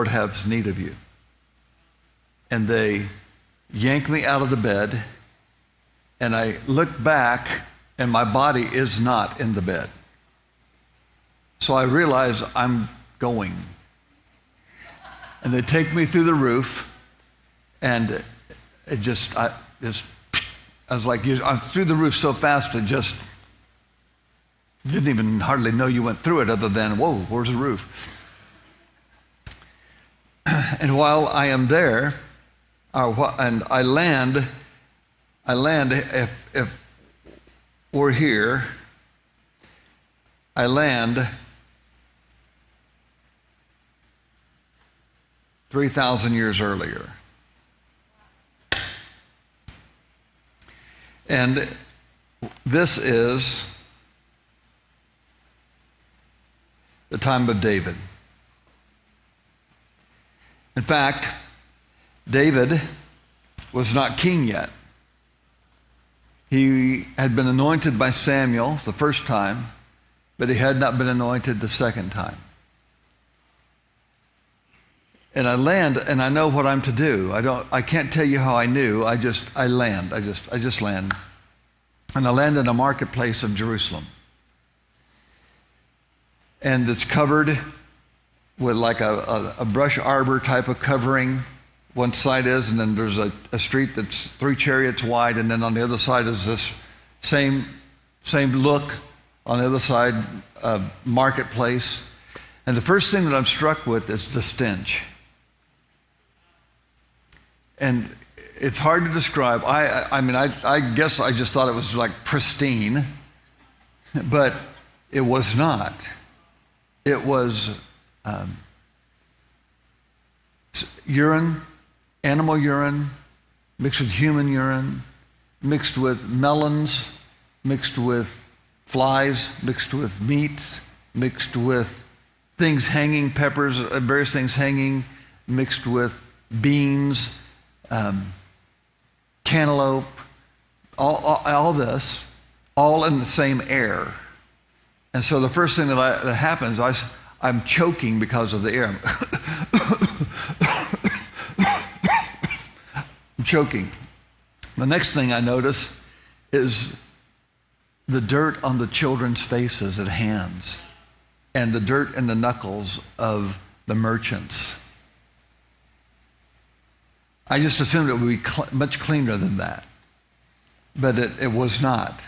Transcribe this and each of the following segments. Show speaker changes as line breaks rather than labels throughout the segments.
Lord has need of you. And they yank me out of the bed, and I look back, and my body is not in the bed. So I realize I'm going. And they take me through the roof, and I was like, I was through the roof so fast, it just didn't even hardly know you went through it, other than, whoa, where's the roof? And while I am there, and I land, if we're here, I land 3,000 years earlier. And this is the time of David. In fact, David was not king yet. He had been anointed by Samuel the first time, but he had not been anointed the second time. And I land, and I know what I'm to do. I can't tell you how I knew. I land. I just land. And I land in a marketplace of Jerusalem. And it's covered with like a brush arbor type of covering. One side is, and then there's a street that's 3 chariots wide, and then on the other side is this same look on the other side, marketplace. And the first thing that I'm struck with is the stench. And it's hard to describe. I guess I just thought it was like pristine, but it was not. It was urine, animal urine, mixed with human urine, mixed with melons, mixed with flies, mixed with meat, mixed with things hanging, peppers, various things hanging, mixed with beans, cantaloupe, all this, all in the same air. And so the first thing that happens, I'm choking because of the air. I'm choking. The next thing I notice is the dirt on the children's faces and hands, and the dirt in the knuckles of the merchants. I just assumed it would be much cleaner than that, but it was not.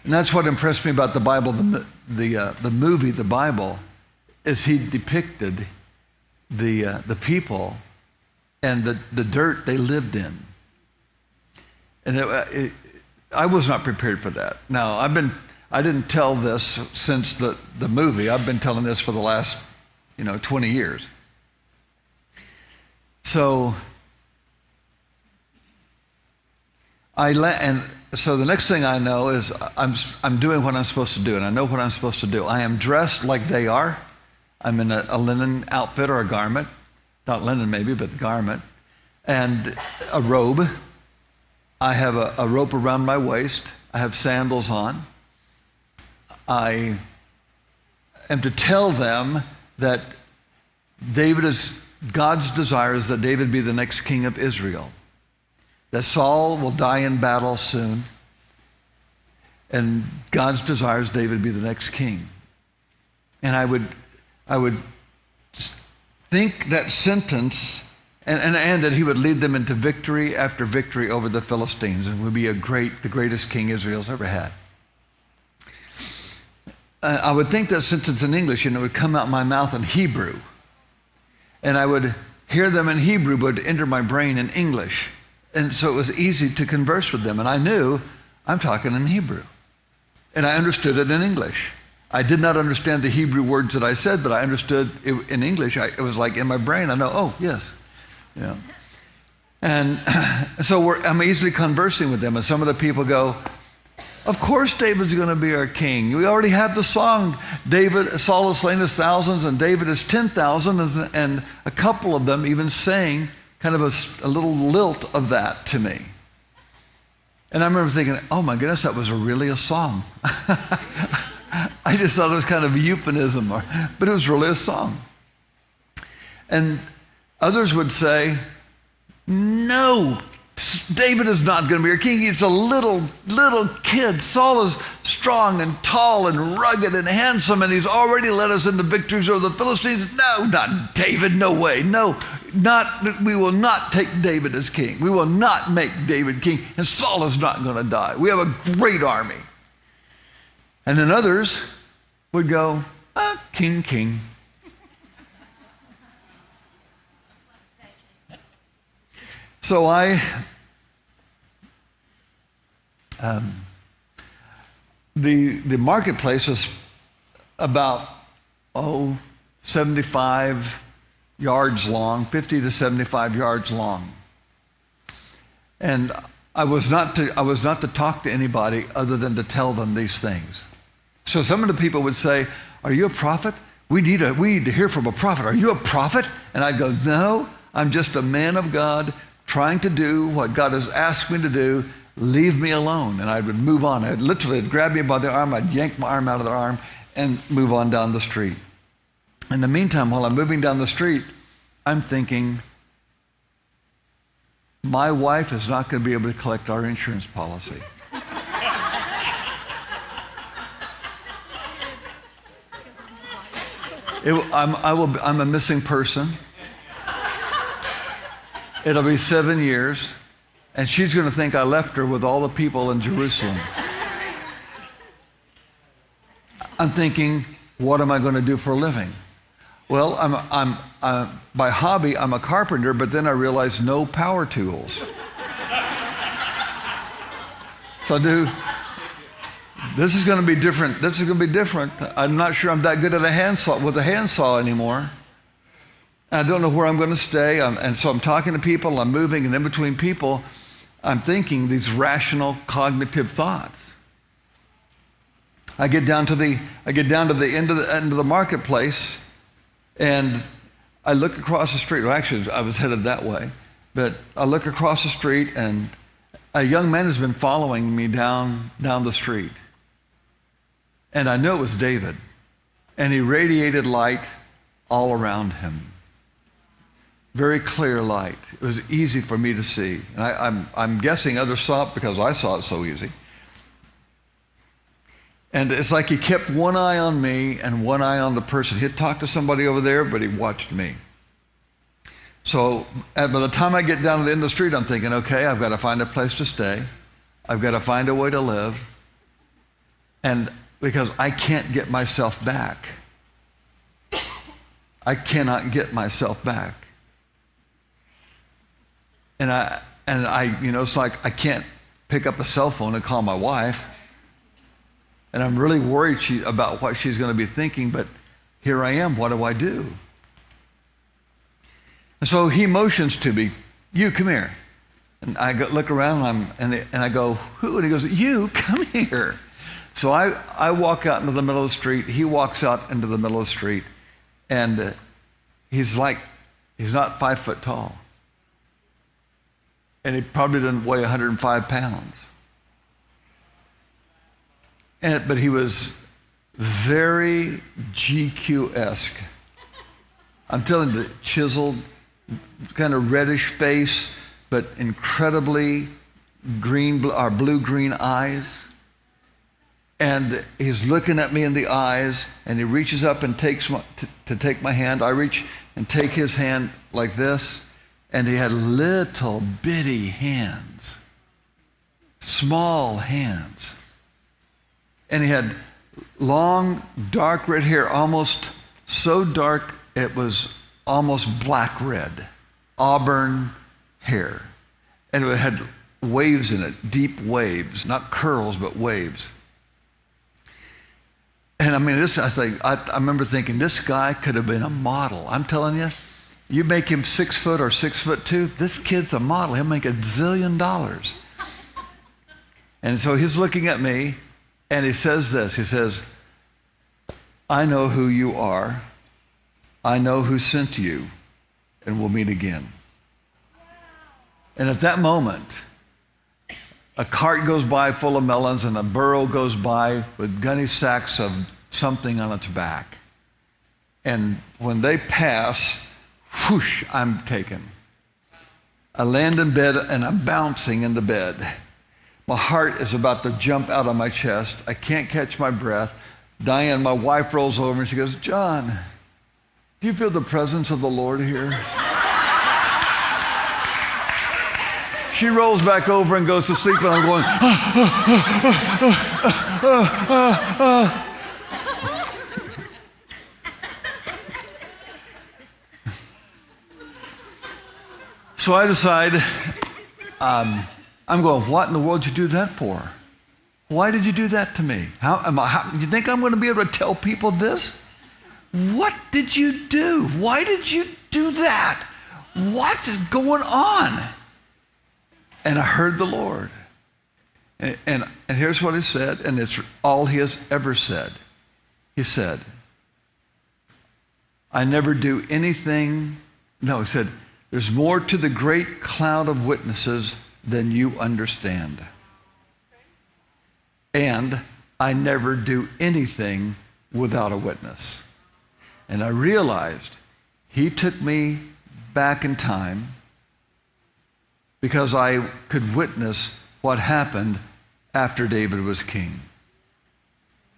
And that's what impressed me about the Bible, the movie, the Bible, is he depicted the people and the dirt they lived in. And I was not prepared for that. Now, I didn't tell this since the movie. I've been telling this for the last 20 years. So so the next thing I know is I'm doing what I'm supposed to do, and I know what I'm supposed to do. I am dressed like they are. I'm in a linen outfit or a garment, not linen maybe, but garment, and a robe. I have a rope around my waist. I have sandals on. I am to tell them that God's desire is that David be the next king of Israel. That Saul will die in battle soon, and God's desire is David be the next king. And I would think that sentence, and that he would lead them into victory after victory over the Philistines, and would be the greatest king Israel's ever had. I would think that sentence in English, and it would come out my mouth in Hebrew, and I would hear them in Hebrew, but would enter my brain in English. And so it was easy to converse with them. And I knew I'm talking in Hebrew. And I understood it in English. I did not understand the Hebrew words that I said, but I understood it in English. It was like in my brain, I know, oh, yes. Yeah. And so I'm easily conversing with them. And some of the people go, of course David's going to be our king. We already have the song, Saul has slain his thousands and David is 10,000. And a couple of them even sang kind of a little lilt of that to me. And I remember thinking, oh my goodness, that was really a song. I just thought it was kind of a euphemism, but it was really a song. And others would say, no, David is not going to be our king. He's a little kid. Saul is strong and tall and rugged and handsome, and he's already led us into victories over the Philistines. No, not David. No way. No, we will not take David as king. We will not make David king, and Saul is not going to die. We have a great army. And then others would go, king. So the marketplace was about 75 yards long, 50 to 75 yards long, and I was not to talk to anybody other than to tell them these things. So some of the people would say, "Are you a prophet? We need to hear from a prophet. Are you a prophet?" And I'd go, "No, I'm just a man of God trying to do what God has asked me to do. Leave me alone." And I would move on. I'd grab me by the arm, I'd yank my arm out of the arm and move on down the street. In the meantime, while I'm moving down the street, I'm thinking, my wife is not going to be able to collect our insurance policy. I'm a missing person. It'll be 7 years, and she's going to think I left her with all the people in Jerusalem. I'm thinking, what am I going to do for a living? Well, by hobby, I'm a carpenter, but then I realized no power tools. So this is going to be different. This is going to be different. I'm not sure I'm that good at a handsaw anymore. I don't know where I'm going to stay. And so I'm talking to people, I'm moving, and in between people, I'm thinking these rational, cognitive thoughts. I get down to the end of the marketplace, and I look across the street. Well, actually, I was headed that way, but I look across the street, and a young man has been following me down the street. And I knew it was David, and he radiated light all around him. Very clear light. It was easy for me to see. And I'm guessing others saw it because I saw it so easy. And it's like he kept one eye on me and one eye on the person. He'd talk to somebody over there, but he watched me. So by the time I get down to the end of the street, I'm thinking, okay, I've got to find a place to stay. I've got to find a way to live. And because I can't get myself back. I cannot get myself back. And I, it's like I can't pick up a cell phone and call my wife. And I'm really worried about what she's going to be thinking, but here I am. What do I do? And so he motions to me, "You, come here." And I look around, and I go, "Who?" And he goes, "You, come here." So I walk out into the middle of the street. He walks out into the middle of the street, and he's not 5 foot tall. And he probably doesn't weigh 105 pounds. But he was very GQ-esque. I'm telling you, chiseled, kind of reddish face, but incredibly blue-green eyes. And he's looking at me in the eyes, and he reaches up and takes to take my hand. I reach and take his hand like this. And he had little bitty hands, small hands. And he had long, dark red hair, almost so dark it was almost black red, auburn hair. And it had waves in it, deep waves, not curls, but waves. And I mean, I remember thinking, this guy could have been a model. I'm telling you. You make him 6 foot or 6'2", this kid's a model. He'll make $1 zillion. And so he's looking at me, and he says this. He says, "I know who you are. I know who sent you, and we'll meet again." And at that moment, a cart goes by full of melons, and a burro goes by with gunny sacks of something on its back. And when they pass, whoosh, I'm taken. I land in bed and I'm bouncing in the bed. My heart is about to jump out of my chest. I can't catch my breath. Diane, my wife, rolls over and she goes, John, do you feel the presence of the Lord here? She rolls back over and goes to sleep, and I'm going, So I decide, I'm going, what in the world did you do that for? Why did you do that to me? You think I'm going to be able to tell people this? What did you do? Why did you do that? What is going on? And I heard the Lord. And here's what he said, and it's all he has ever said. He said, I never do anything. No, he said, there's more to the great cloud of witnesses than you understand. And I never do anything without a witness. And I realized he took me back in time because I could witness what happened after David was king.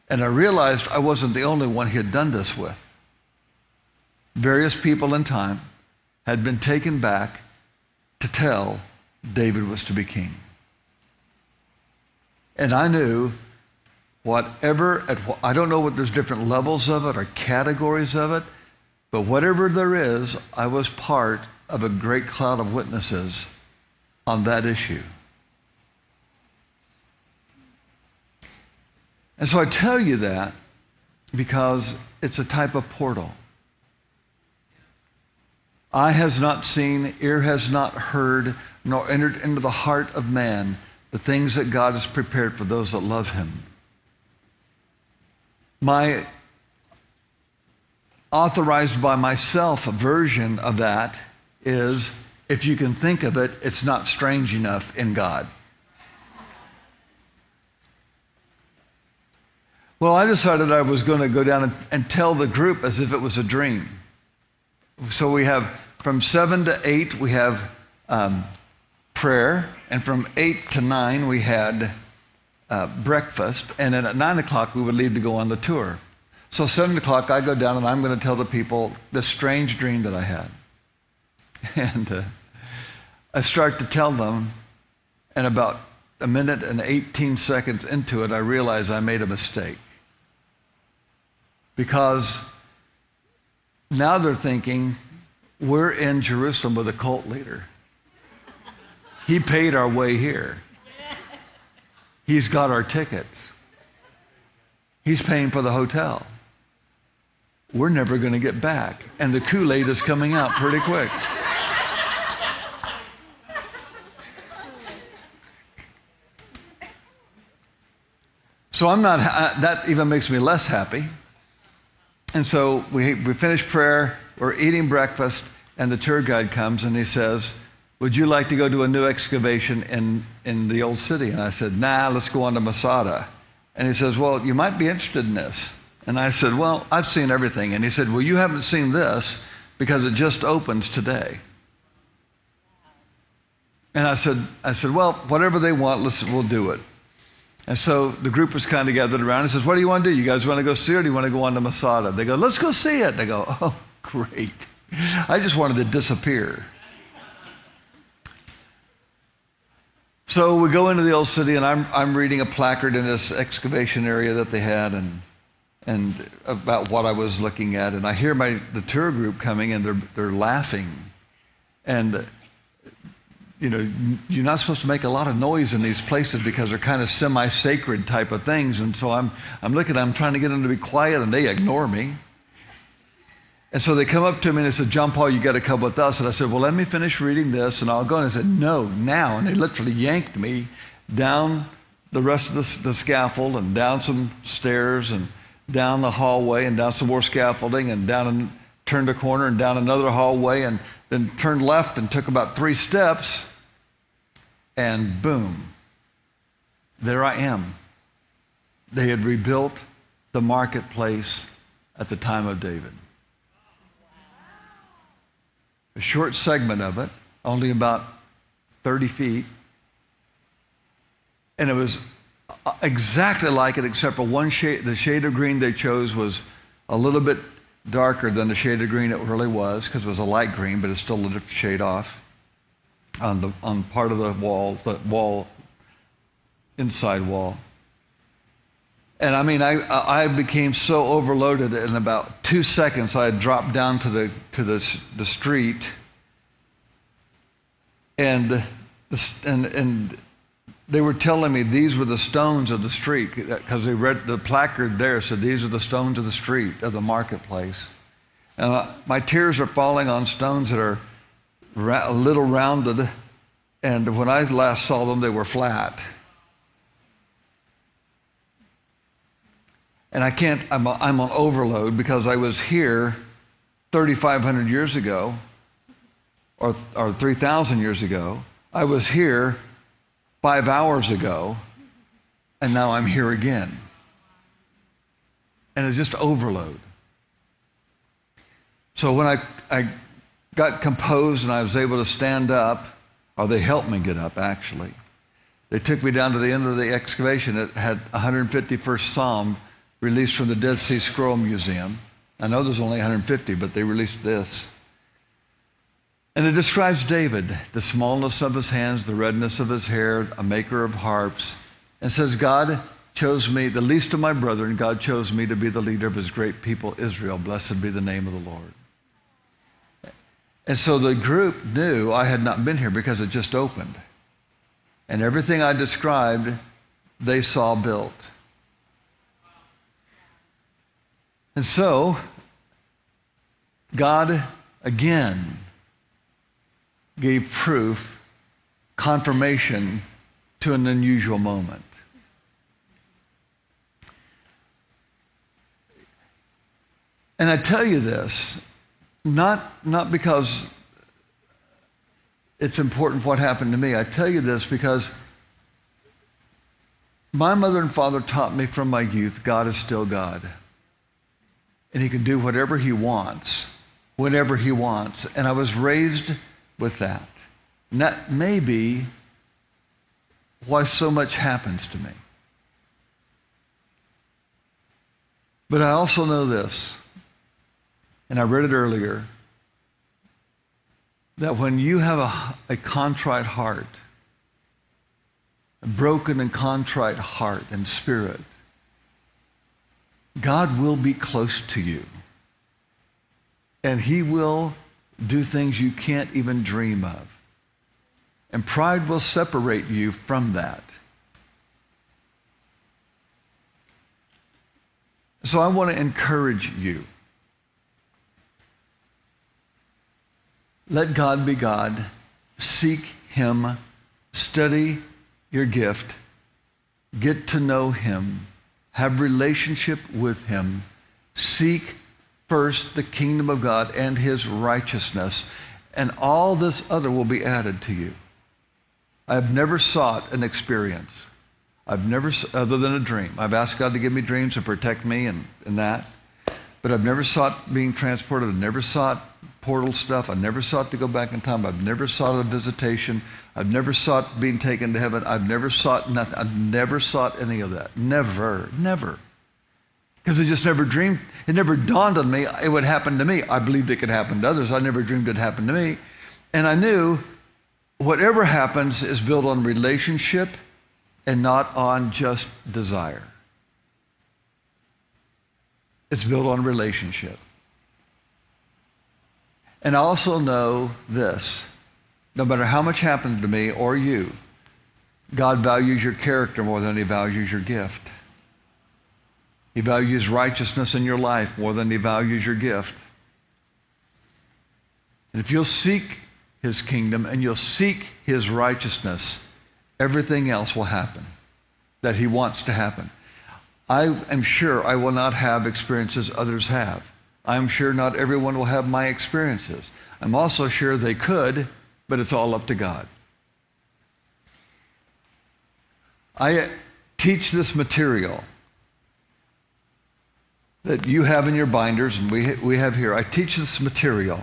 And I realized I wasn't the only one he had done this with. Various people in time had been taken back to tell David was to be king. And I knew I don't know what there's different levels of it or categories of it, but whatever there is, I was part of a great cloud of witnesses on that issue. And so I tell you that because it's a type of portal. Eye has not seen, ear has not heard, nor entered into the heart of man the things that God has prepared for those that love him. My authorized by myself version of that is, if you can think of it, it's not strange enough in God. Well, I decided I was going to go down and tell the group as if it was a dream. So we have from 7 to 8, we have prayer, and from 8 to 9, we had breakfast, and then at 9 o'clock, we would leave to go on the tour. So 7 o'clock, I go down, and I'm going to tell the people this strange dream that I had. And I start to tell them, and about a minute and 18 seconds into it, I realize I made a mistake. Because now they're thinking, we're in Jerusalem with a cult leader. He paid our way here. He's got our tickets. He's paying for the hotel. We're never going to get back. And the Kool-Aid is coming out pretty quick. So that even makes me less happy. And so we finish prayer, we're eating breakfast, and the tour guide comes and he says, would you like to go to a new excavation in the old city? And I said, nah, let's go on to Masada. And he says, well, you might be interested in this. And I said, well, I've seen everything. And he said, well, you haven't seen this because it just opens today. And I said, well, whatever they want, we'll do it. And so the group was kind of gathered around. He says, what do you want to do? You guys want to go see it, or do you want to go on to Masada? They go, let's go see it. They go, oh, great. I just wanted to disappear. So we go into the old city, and I'm reading a placard in this excavation area that they had, and about what I was looking at. And I hear the tour group coming, and they're laughing. And you know, you're not supposed to make a lot of noise in these places because they're kind of semi-sacred type of things. And so I'm trying to get them to be quiet, and they ignore me. And so they come up to me and they said, John Paul, you got to come with us. And I said, well, let me finish reading this and I'll go. And I said, no, now. And they literally yanked me down the rest of the scaffold and down some stairs and down the hallway and down some more scaffolding and down and turned a corner and down another hallway and then turned left and took about 3 steps. And boom, there I am. They had rebuilt the marketplace at the time of David. a short segment of it, only about 30 feet. And it was exactly like it, except for one shade. The shade of green they chose was a little bit darker than the shade of green it really was, because it was a light green, but it's still a different shade off on part of the wall, inside wall. And I mean, I became so overloaded in about 2 seconds. I had dropped down to the street, and they were telling me these were the stones of the street, because they read the placard there said these are the stones of the street, of the marketplace. And my tears are falling on stones that are a little rounded, and when I last saw them, they were flat. And I'm on overload because I was here 3,500 years ago, or 3,000 years ago. I was here 5 hours ago, and now I'm here again. And it's just overload. So when I got composed and I was able to stand up, or they helped me get up, actually. They took me down to the end of the excavation. It had 151st Psalm released from the Dead Sea Scroll Museum. I know there's only 150, but they released this. And it describes David, the smallness of his hands, the redness of his hair, a maker of harps, and says, God chose me, the least of my brethren, God chose me to be the leader of his great people, Israel. Blessed be the name of the Lord. And so the group knew I had not been here because it just opened. And everything I described, they saw built. And so, God again gave proof, confirmation to an unusual moment. And I tell you this, not because it's important what happened to me. I tell you this because my mother and father taught me from my youth, God is still God. And he can do whatever he wants, whenever he wants. And I was raised with that. And that may be why so much happens to me. But I also know this, and I read it earlier, that when you have a contrite heart, a broken and contrite heart and spirit, God will be close to you. And he will do things you can't even dream of. And pride will separate you from that. So I want to encourage you. Let God be God. Seek him. Study your gift. Get to know him. Have relationship with him. Seek first the kingdom of God and his righteousness, and all this other will be added to you. I have never sought an experience. I've never, other than a dream. I've asked God to give me dreams and protect me and that, but I've never sought being transported. I've never sought portal stuff. I've never sought to go back in time. I've never sought a visitation. I've never sought being taken to heaven. I've never sought nothing. I've never sought any of that. Never. Because I just never dreamed. It never dawned on me it would happen to me. I believed it could happen to others. I never dreamed it happened to me. And I knew whatever happens is built on relationship and not on just desire. It's built on relationship. And I also know this, no matter how much happens to me or you, God values your character more than he values your gift. He values righteousness in your life more than he values your gift. And if you'll seek his kingdom and you'll seek his righteousness, everything else will happen that he wants to happen. I am sure I will not have experiences others have. I'm sure not everyone will have my experiences. I'm also sure they could, but it's all up to God. I teach this material that you have in your binders and we have here. I teach this material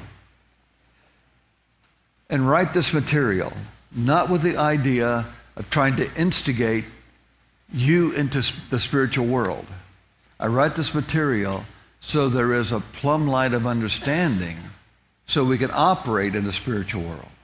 and write this material, not with the idea of trying to instigate you into the spiritual world. I write this material so there is a plumb light of understanding so we can operate in the spiritual world.